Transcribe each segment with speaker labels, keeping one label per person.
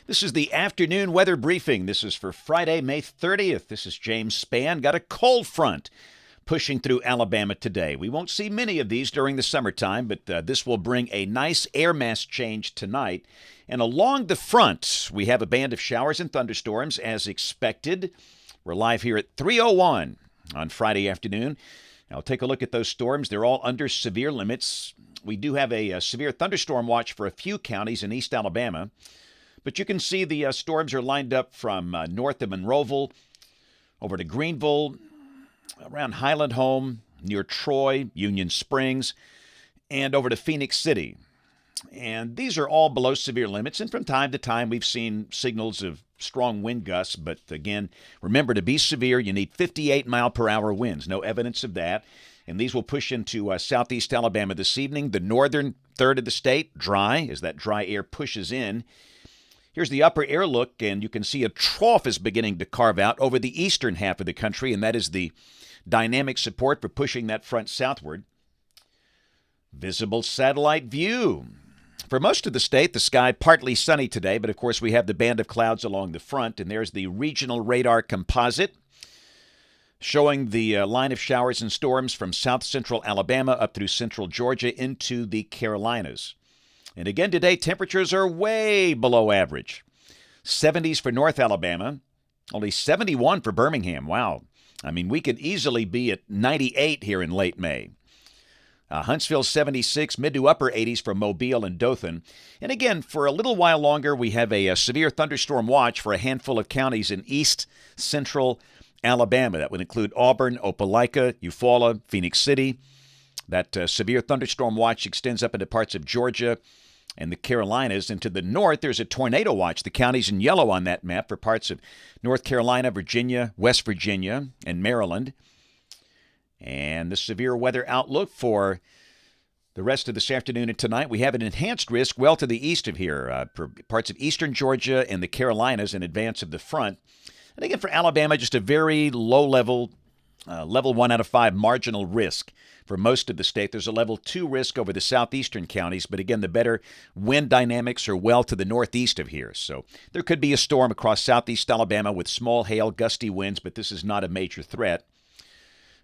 Speaker 1: This is the afternoon weather briefing. This is for Friday, May 30th. This is James Spann. Got a cold front pushing through Alabama today. We won't see many of these during the summertime, but this will bring a nice air mass change tonight. And along the front, we have a band of showers and thunderstorms as expected. We're live here at 3:01 on Friday afternoon. Now, take a look at those storms. They're all under severe limits. We do have a severe thunderstorm watch for a few counties in East Alabama. But you can see the storms are lined up from north of Monroeville over to Greenville, around Highland Home, near Troy, Union Springs, and over to Phoenix City. And these are all below severe limits, and from time to time we've seen signals of strong wind gusts. But again, remember, to be severe, you need 58-mile-per-hour winds. No evidence of that. And these will push into southeast Alabama this evening. The northern third of the state, dry, as that dry air pushes in. Here's the upper air look, and you can see a trough is beginning to carve out over the eastern half of the country, and that is the dynamic support for pushing that front southward. Visible satellite view. For most of the state, the sky partly sunny today, but of course we have the band of clouds along the front, and there's the regional radar composite showing the line of showers and storms from south central Alabama up through central Georgia into the Carolinas. And again today, temperatures are way below average. 70s for North Alabama, only 71 for Birmingham. Wow. I mean, we could easily be at 98 here in late May. Huntsville 76, mid to upper 80s for Mobile and Dothan. And again, for a little while longer, we have a severe thunderstorm watch for a handful of counties in east central Alabama. That would include Auburn, Opelika, Eufaula, Phoenix City. That severe thunderstorm watch extends up into parts of Georgia and the Carolinas. And to the north, there's a tornado watch. The counties in yellow on that map for parts of North Carolina, Virginia, West Virginia, and Maryland. And the severe weather outlook for the rest of this afternoon and tonight, we have an enhanced risk well to the east of here, for parts of eastern Georgia and the Carolinas in advance of the front. And again, for Alabama, just a very low level, level 1 out of 5 marginal risk. For most of the state, there's a level 2 risk over the southeastern counties, but again, the better wind dynamics are well to the northeast of here. So there could be a storm across southeast Alabama with small hail, gusty winds, but this is not a major threat.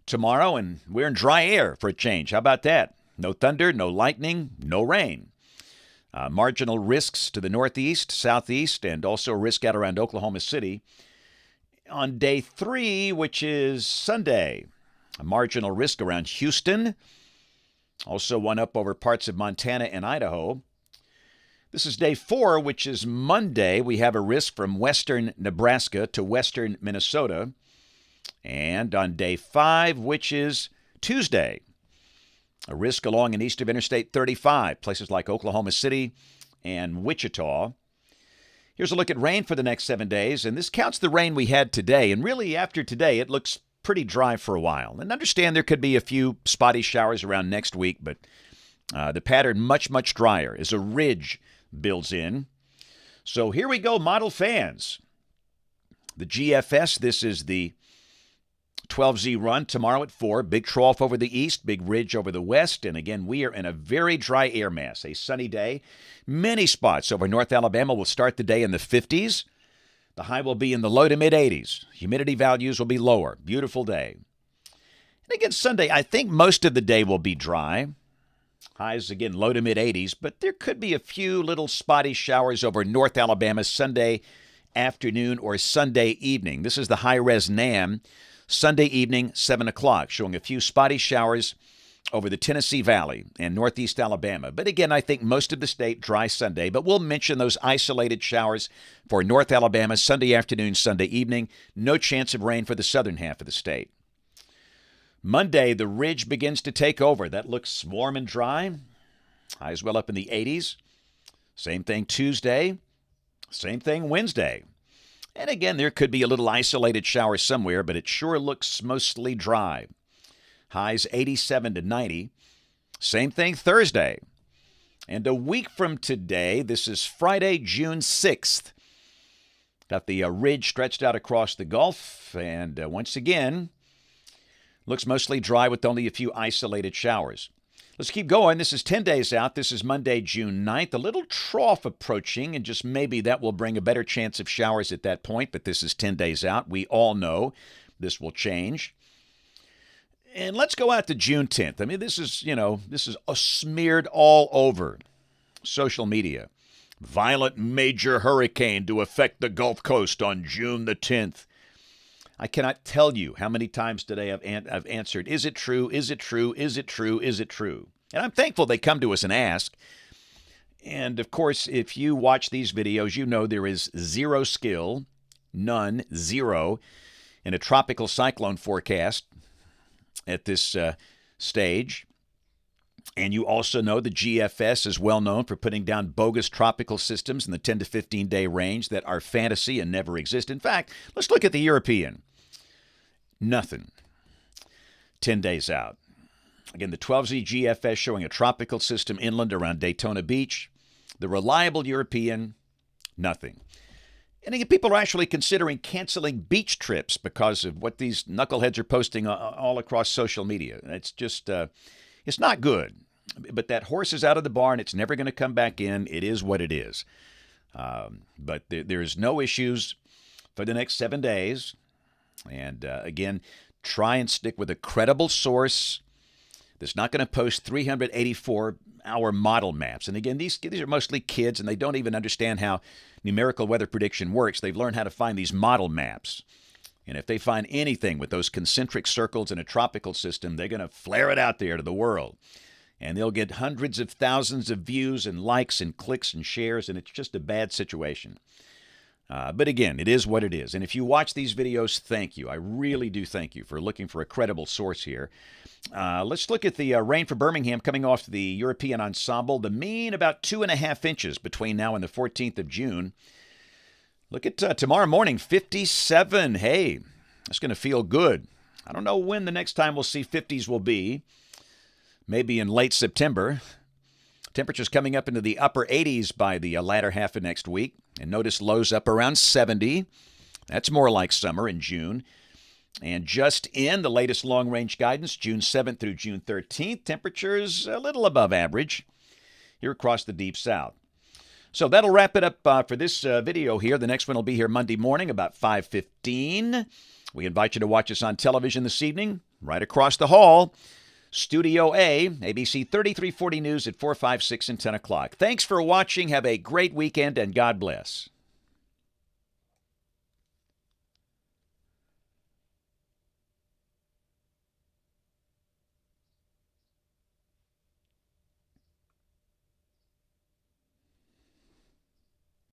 Speaker 1: Tomorrow, and we're in dry air for a change. How about that? No thunder, no lightning, no rain. Marginal risks to the northeast, southeast, and also risk out around Oklahoma City. On day 3, which is Sunday, a marginal risk around Houston. Also one up over parts of Montana and Idaho. This is day 4, which is Monday. We have a risk from western Nebraska to western Minnesota. And on day 5, which is Tuesday, a risk along and east of Interstate 35, places like Oklahoma City and Wichita. Here's a look at rain for the next 7 days, and this counts the rain we had today. And really, after today, it looks pretty dry for a while. And understand there could be a few spotty showers around next week, but the pattern much, much drier as a ridge builds in. So here we go, model fans. The GFS, this is the 12Z run tomorrow at 4. Big trough over the east, big ridge over the west. And again, we are in a very dry air mass. A sunny day. Many spots over North Alabama will start the day in the 50s. The high will be in the low to mid 80s. Humidity values will be lower. Beautiful day. And again, Sunday, I think most of the day will be dry. Highs, again, low to mid 80s. But there could be a few little spotty showers over North Alabama Sunday afternoon or Sunday evening. This is the high-res NAM. Sunday evening, 7 o'clock, showing a few spotty showers over the Tennessee Valley and northeast Alabama. But again, I think most of the state dry Sunday, but we'll mention those isolated showers for North Alabama Sunday afternoon, Sunday evening. No chance of rain for the southern half of the state. Monday, the ridge begins to take over. That looks warm and dry. Highs well up in the 80s. Same thing Tuesday. Same thing Wednesday. And again, there could be a little isolated shower somewhere, but it sure looks mostly dry. Highs 87 to 90. Same thing Thursday. And a week from today, this is Friday, June 6th. Got the ridge stretched out across the Gulf, and once again, looks mostly dry with only a few isolated showers. Let's keep going. This is 10 days out. This is Monday, June 9th. A little trough approaching, and just maybe that will bring a better chance of showers at that point, but this is 10 days out. We all know this will change. And let's go out to June 10th. I mean, this is smeared all over social media. Violent major hurricane to affect the Gulf Coast on June the 10th. I cannot tell you how many times today I've answered, is it true? Is it true? Is it true? Is it true? And I'm thankful they come to us and ask. And, of course, if you watch these videos, you know there is zero skill, none, zero, in a tropical cyclone forecast at this stage. And you also know the GFS is well known for putting down bogus tropical systems in the 10 to 15-day range that are fantasy and never exist. In fact, let's look at the European. Nothing. 10 days out. Again, the 12Z GFS showing a tropical system inland around Daytona Beach. The reliable European, nothing. And again, people are actually considering canceling beach trips because of what these knuckleheads are posting all across social media. It's just, it's not good. But that horse is out of the barn. It's never going to come back in. It is what it is. But there's no issues for the next 7 days. And again, try and stick with a credible source that's not going to post 384-hour model maps. And again, these are mostly kids, and they don't even understand how numerical weather prediction works. They've learned how to find these model maps. And if they find anything with those concentric circles in a tropical system, they're going to flare it out there to the world. And they'll get hundreds of thousands of views and likes and clicks and shares, and it's just a bad situation. But again, it is what it is. And if you watch these videos, thank you. I really do thank you for looking for a credible source here. Let's look at the rain for Birmingham coming off the European ensemble. The mean about 2.5 inches between now and the 14th of June. Look at tomorrow morning, 57. Hey, that's going to feel good. I don't know when the next time we'll see 50s will be. Maybe in late September. Temperatures coming up into the upper 80s by the latter half of next week. And notice lows up around 70. That's more like summer in June. And just in the latest long-range guidance, June 7th through June 13th, temperatures a little above average here across the Deep South. So that'll wrap it up for this video here. The next one will be here Monday morning about 5:15. We invite you to watch us on television this evening, right across the hall. Studio A, ABC 3340 News at 4, 5, 6, and 10 o'clock. Thanks for watching. Have a great weekend, and God bless.